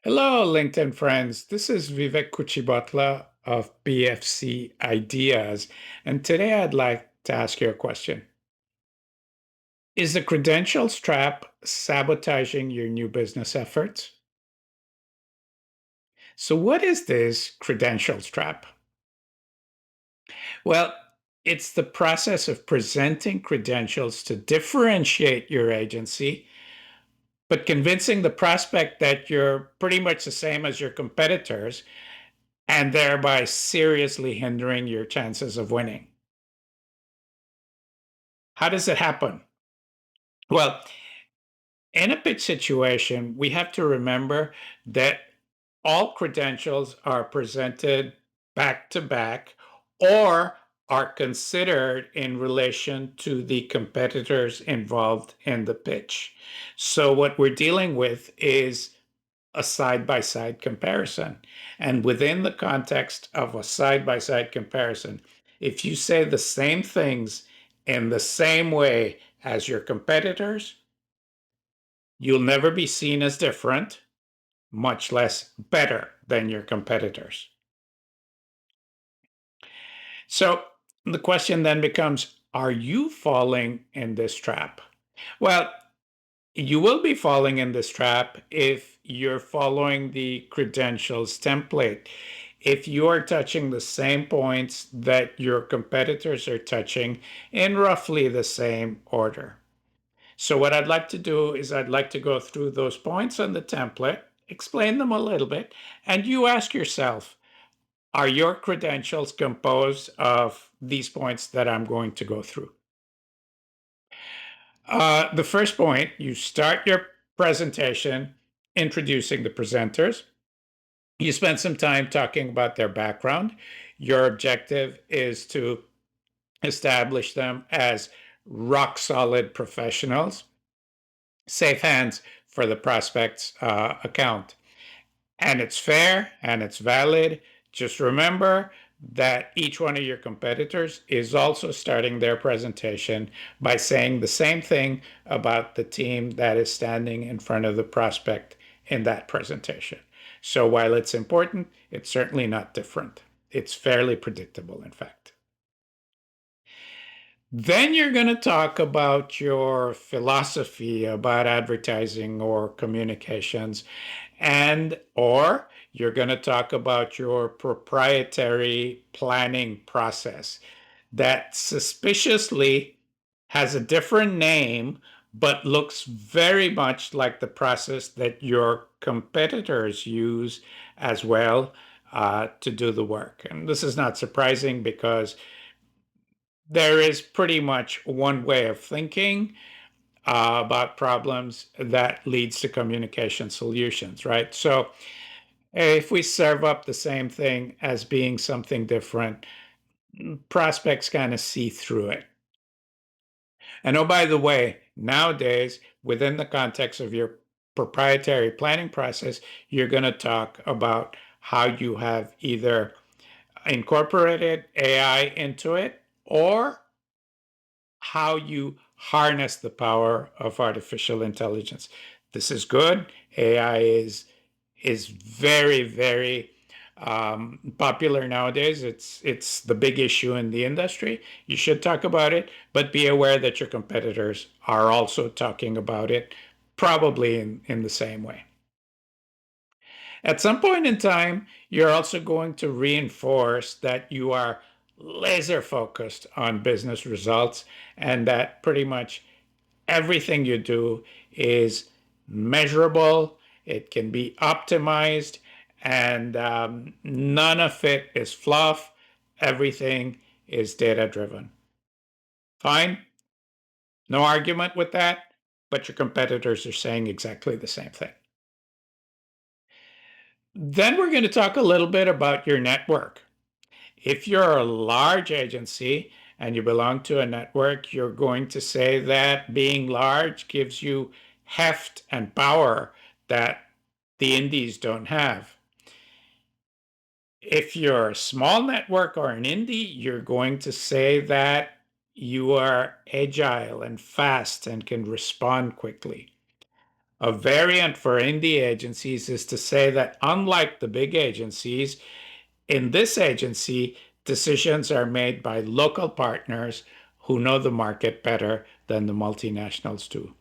Hello, LinkedIn friends. This is Vivek Kuchibatla of BFC Ideas, and today I'd like to ask you a question. Is the credentials trap sabotaging your new business efforts? So, what is this credentials trap? Well, it's the process of presenting credentials to differentiate your agency, but convincing the prospect that you're pretty much the same as your competitors and thereby seriously hindering your chances of winning. How does it happen? Well, in a pitch situation, we have to remember that all credentials are presented back to back or are considered in relation to the competitors involved in the pitch. So, what we're dealing with is a side by side comparison. And within the context of a side by side comparison, if you say the same things in the same way as your competitors, you'll never be seen as different, much less better than your competitors. So the question then becomes, are you falling in this trap? Well, you will be falling in this trap if you're following the credentials template. If you are touching the same points that your competitors are touching in roughly the same order. So, what I'd like to do is I'd like to go through those points on the template, explain them a little bit, and you ask yourself, are your credentials composed of these points that I'm going to go through? The first point, you start your presentation introducing the presenters. You spend some time talking about their background. Your objective is to establish them as rock solid professionals, safe hands for the prospect's account. And it's fair and it's valid. Just remember that each one of your competitors is also starting their presentation by saying the same thing about the team that is standing in front of the prospect in that presentation. So while it's important, it's certainly not different. It's fairly predictable, in fact. Then you're going to talk about your philosophy about advertising or communications, and or you're going to talk about your proprietary planning process that suspiciously has a different name but looks very much like the process that your competitors use as well to do the work. And this is not surprising because there is pretty much one way of thinking about problems that leads to communication solutions, right? So if we serve up the same thing as being something different, prospects kind of see through it. And oh, by the way, nowadays, within the context of your proprietary planning process, you're going to talk about how you have either incorporated AI into it or how you harness the power of artificial intelligence. This is good. AI is very, very popular nowadays. It's the big issue in the industry. You should talk about it, but be aware that your competitors are also talking about it, probably in the same way. At some point in time, you're also going to reinforce that you are laser focused on business results and that pretty much everything you do is measurable, it can be optimized, and none of it is fluff. Everything is data driven. Fine, no argument with that, but your competitors are saying exactly the same thing. Then we're going to talk a little bit about your network. If you're a large agency and you belong to a network, you're going to say that being large gives you heft and power that the indies don't have. If you're a small network or an indie, you're going to say that you are agile and fast and can respond quickly. A variant for indie agencies is to say that unlike the big agencies, in this agency, decisions are made by local partners who know the market better than the multinationals do.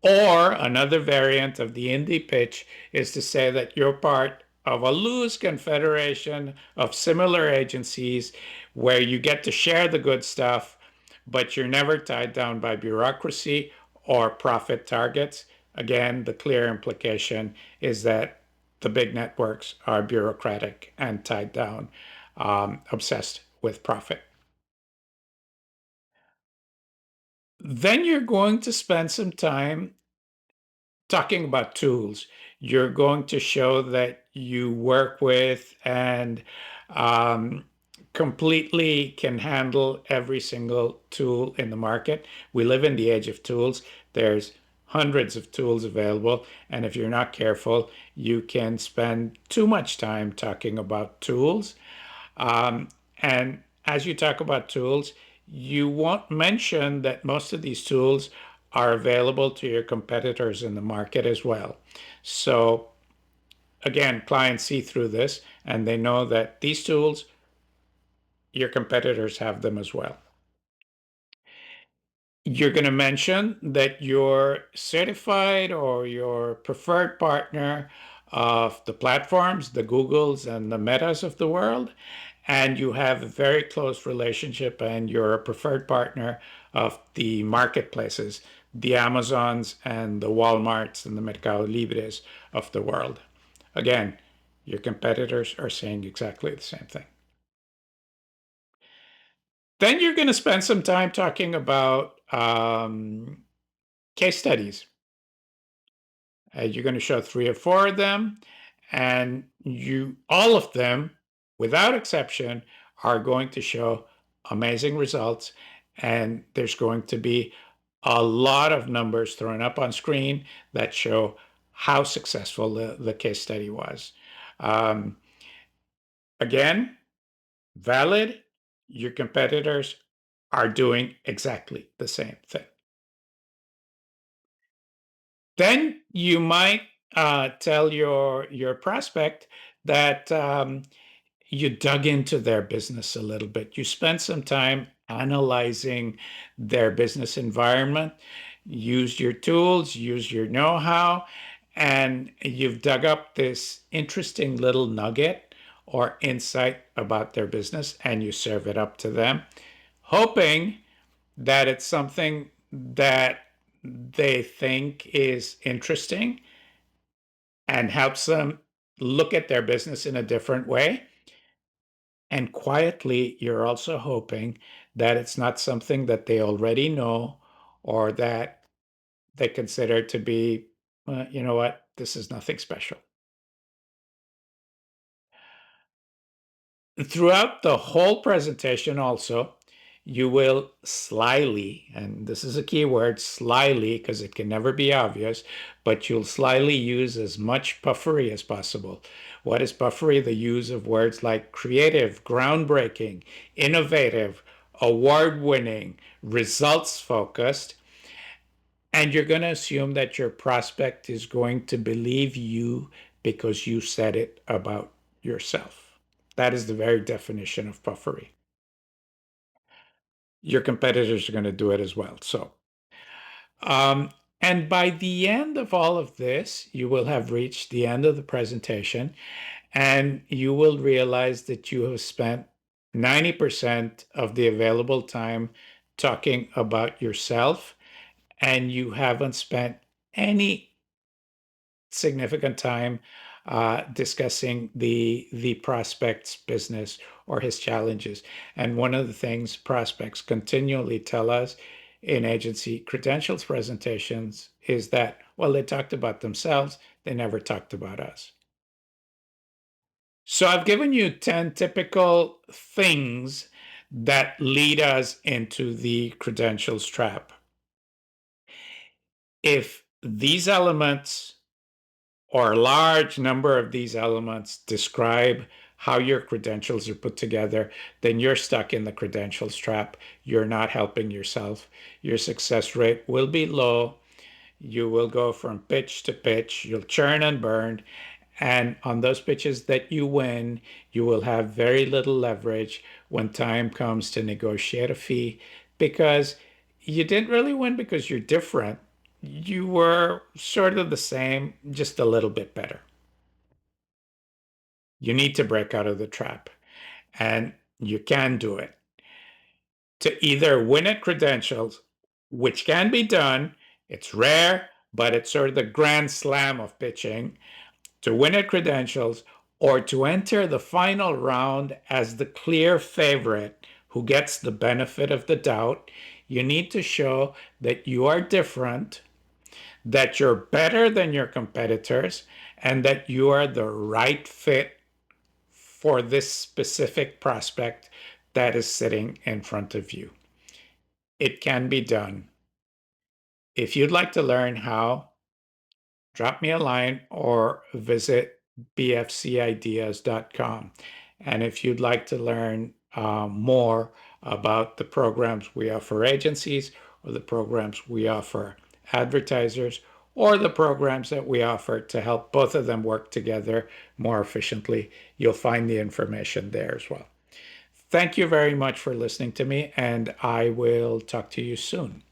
Or another variant of the indie pitch is to say that you're part of a loose confederation of similar agencies where you get to share the good stuff, but you're never tied down by bureaucracy or profit targets. Again, the clear implication is that the big networks are bureaucratic and tied down, obsessed with profit. Then you're going to spend some time talking about tools. You're going to show that you work with and um, completely can handle every single tool in the market. We live in the age of tools. There's hundreds of tools available. And if you're not careful, you can spend too much time talking about tools. Um, and as you talk about tools, you won't mention that most of these tools are available to your competitors in the market as well. So again, clients see through this and they know that these tools, your competitors have them as well. You're going to mention that you're certified or your preferred partner of the platforms, the Googles and the Metas of the world, and you have a very close relationship and you're a preferred partner of the marketplaces, the Amazons and the Walmarts and the Mercado Libres of the world. Again, your competitors are saying exactly the same thing. Then you're going to spend some time talking about case studies. You're going to show 3 or 4 of them, and all of them, without exception, are going to show amazing results. And there's going to be a lot of numbers thrown up on screen that show how successful the case study was. Um, Again, valid. Your competitors are doing exactly the same thing. Then you might tell your prospect that you dug into their business a little bit. You spent some time analyzing their business environment, used your tools, used your know-how, and you've dug up this interesting little nugget or insight about their business, and you serve it up to them, hoping that it's something that they think is interesting and helps them look at their business in a different way. And quietly, you're also hoping that it's not something that they already know or that they consider to be, you know what, this is nothing special. Throughout the whole presentation, also, you will slyly, and this is a key word, slyly, because it can never be obvious, but you'll slyly use as much puffery as possible. What is puffery? The use of words like creative, groundbreaking, innovative, award winning, results focused. And you're going to assume that your prospect is going to believe you because you said it about yourself. That is the very definition of puffery. Your competitors are going to do it as well. Um, and by the end of all of this, you will have reached the end of the presentation and you will realize that you have spent 90% of the available time talking about yourself and you haven't spent any significant time discussing the prospect's business or his challenges. And one of the things prospects continually tell us in agency credentials presentations is that, well, they talked about themselves, they never talked about us. So I've given you 10 typical things that lead us into the credentials trap. If these elements or a large number of these elements describe how your credentials are put together, then you're stuck in the credentials trap. You're not helping yourself. Your success rate will be low. You will go from pitch to pitch. You'll churn and burn. And on those pitches that you win, you will have very little leverage when time comes to negotiate a fee because you didn't really win because you're different. You were sort of the same, just a little bit better. You need to break out of the trap, and you can do it. To either win at credentials, which can be done, it's rare, but it's sort of the grand slam of pitching, to win at credentials, or to enter the final round as the clear favorite who gets the benefit of the doubt, you need to show that you are different, that you're better than your competitors, and that you are the right fit for this specific prospect that is sitting in front of you. It can be done. If you'd like to learn how, drop me a line or visit bfcideas.com. And if you'd like to learn more about the programs we offer agencies or the programs we offer advertisers or the programs that we offer to help both of them work together more efficiently, you'll find the information there as well. Thank you very much for listening to me, and I will talk to you soon.